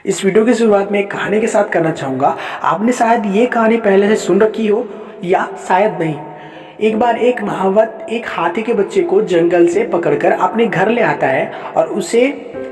इस वीडियो की शुरुआत में एक कहानी के साथ करना चाहूँगा। आपने शायद ये कहानी पहले से सुन रखी हो या शायद नहीं। एक बार एक महावत एक हाथी के बच्चे को जंगल से पकड़कर अपने घर ले आता है और उसे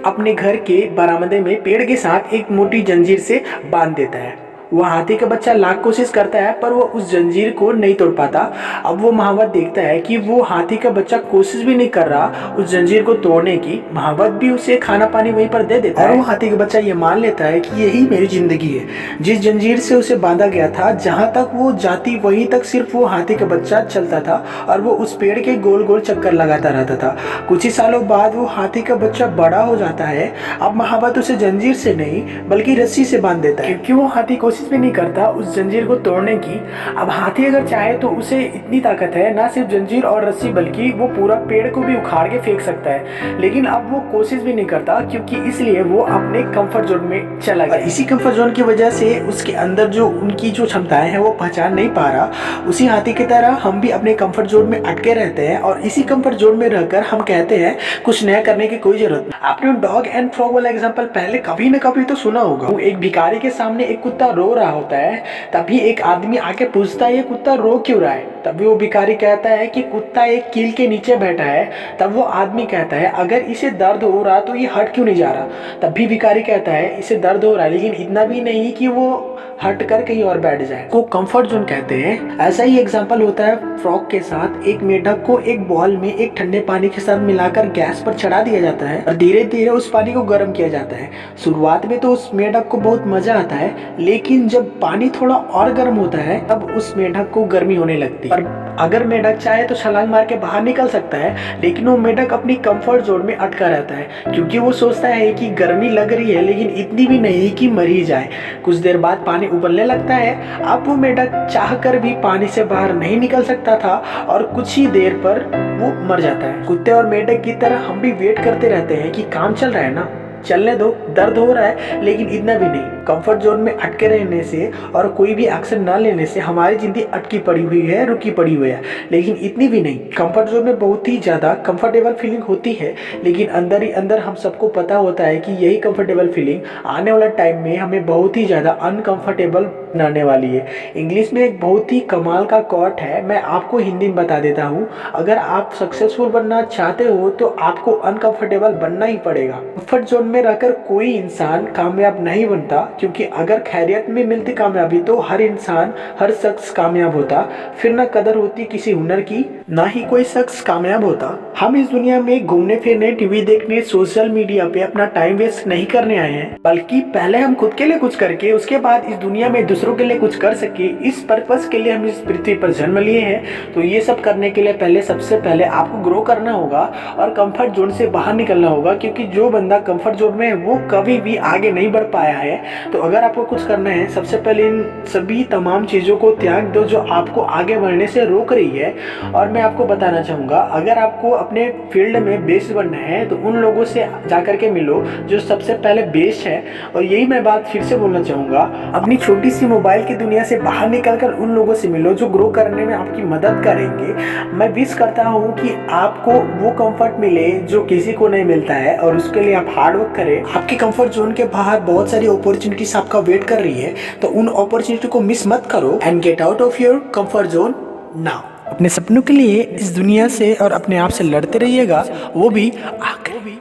अपने घर के बरामदे में पेड़ के साथ एक मोटी जंजीर से बांध देता है। वह हाथी का बच्चा लाख कोशिश करता है पर वो उस जंजीर को नहीं तोड़ पाता। अब वो महावत देखता है कि वो हाथी का बच्चा कोशिश भी नहीं कर रहा उस जंजीर को तोड़ने की। महावत भी उसे खाना पानी वहीं पर दे देता है और वो हाथी का बच्चा ये मान लेता है कि यही मेरी जिंदगी है। जिस जंजीर से उसे बांधा गया था, जहाँ तक वो जाती वहीं तक सिर्फ वो हाथी का बच्चा चलता था और वो उस पेड़ के गोल गोल चक्कर लगाता रहता था। कुछ ही सालों बाद वो हाथी का बच्चा बड़ा हो जाता है। अब महावत उसे जंजीर से नहीं बल्कि रस्सी से बांध देता है, क्योंकि वो हाथी कोशिश भी नहीं करता उस जंजीर को तोड़ने की। अब हाथी अगर चाहे तो उसे इतनी ताकत है, ना सिर्फ जंजीर और रस्सी बल्कि वो पूरा पेड़ को भी उखाड़ के फेंक सकता है। लेकिन अब वो कोशिश भी नहीं करता, क्योंकि इसलिए वो अपने कंफर्ट जोन में चला गया। इसी कंफर्ट जोन की वजह से उसके अंदर जो उनकी जो क्षमताएं हैं वो पहचान नहीं पा रहा। उसी हाथी की तरह हम भी अपने कंफर्ट जोन में अटके रहते हैं और इसी कंफर्ट जोन में रहकर हम कहते हैं कुछ नया करने की कोई जरूरत नहीं। आपने डॉग एंड फ्रॉग वाला एग्जांपल पहले कभी न कभी तो सुना होगा। एक भिखारी के सामने एक कुत्ता रो रहा होता है, तभी एक आदमी आके पूछता है ये कुत्ता रो क्यों रहा है। तभी वो भिखारी कहता है कि कुत्ता एक कील के नीचे बैठा है। तब वो आदमी कहता है अगर इसे दर्द हो रहा तो ये हट क्यों नहीं जा रहा। तब भी भिखारी कहता है इसे दर्द हो रहा है लेकिन इतना भी नहीं कि वो हट कर कहीं और बैठ जाए, को कंफर्ट जोन कहते हैं। ऐसा ही एग्जांपल होता है फ्रॉग के साथ। एक मेढक को एक बॉल में एक ठंडे पानी के साथ मिलाकर गैस पर चढ़ा दिया जाता है और धीरे धीरे उस पानी को गर्म किया जाता है। शुरुआत में तो उस मेढक को बहुत मजा आता है, लेकिन जब पानी थोड़ा और गर्म होता है तब उस मेढक को गर्मी होने लगती है। पर अगर मेढक चाहे तो छलांग मार के बाहर निकल सकता है, लेकिन वो मेढक अपनी कंफर्ट जोन में अटका रहता है, क्योंकि वो सोचता है कि गर्मी लग रही है लेकिन इतनी भी नहीं कि मर ही जाए। कुछ देर बाद पानी उबलने लगता है। अब वो मेढक चाहकर भी पानी से बाहर नहीं निकल सकता था और कुछ ही देर पर वो मर जाता है। कुत्ते और मेढक की तरह हम भी वेट करते रहते हैं कि काम चल रहा है ना, चलने दो, दर्द हो रहा है लेकिन इतना भी नहीं। कंफर्ट जोन में अटके रहने से और कोई भी एक्शन ना लेने से हमारी जिंदगी अटकी पड़ी हुई है, रुकी पड़ी हुई है, लेकिन इतनी भी नहीं। कंफर्ट जोन में बहुत ही ज़्यादा कंफर्टेबल फीलिंग होती है, लेकिन अंदर ही अंदर हम सबको पता होता है कि यही कंफर्टेबल फीलिंग आने वाला टाइम में हमें बहुत ही ज़्यादा अनकंफर्टेबल बनाने वाली है। इंग्लिश में एक बहुत ही कमाल का कोट है, मैं आपको हिंदी में बता देता हूँ। अगर आप सक्सेसफुल बनना चाहते हो तो आपको अनकंफर्टेबल बनना ही पड़ेगा। कंफर्ट जोन में रहकर कोई इंसान कामयाब नहीं बनता, क्योंकि अगर खैरियत में मिलती कामयाबी तो हर इंसान, हर शख्स कामयाब होता। फिर ना कदर होती किसी हुनर की, ना ही कोई शख्स कामयाब होता। हम इस दुनिया में घूमने फिरने, टीवी देखने, सोशल मीडिया पे अपना टाइम वेस्ट नहीं करने आए हैं, बल्कि पहले हम खुद के लिए कुछ करके उसके बाद इस दुनिया में दूसरों के लिए कुछ कर सके। इस पर्पस के लिए हम इस पृथ्वी पर जन्म लिए हैं। तो ये सब करने के लिए पहले सबसे पहले आपको ग्रो करना होगा और कंफर्ट जोन से बाहर निकलना होगा, क्योंकि जो बंदा कंफर्ट जोन में है वो कभी भी आगे नहीं बढ़ पाया है। तो अगर आपको कुछ करना है, सबसे पहले इन सभी तमाम चीज़ों को त्याग दो जो आपको आगे बढ़ने से रोक रही है। और मैं आपको बताना चाहूँगा, अगर आपको अपने फील्ड में बेस्ट बनना है तो उन लोगों से जाकर के मिलो जो सबसे पहले बेस्ट है। और यही मैं बात फिर से बोलना चाहूँगा, अपनी छोटी सी मोबाइल की दुनिया से बाहर निकलकर उन लोगों से मिलो जो ग्रो करने में आपकी मदद करेंगे। मैं विश करता हूँ कि आपको वो कंफर्ट मिले जो किसी को नहीं मिलता है, और उसके लिए आप हार्ड वर्क करें। आपके कंफर्ट जोन के बाहर बहुत सारी अपॉर्चुनिटीज आपका वेट कर रही है, तो उन अपॉर्चुनिटी को मिस मत करो and get out of your comfort zone now. अपने सपनों के लिए इस दुनिया से और अपने आप से लड़ते रहिएगा, वो भी आखिरी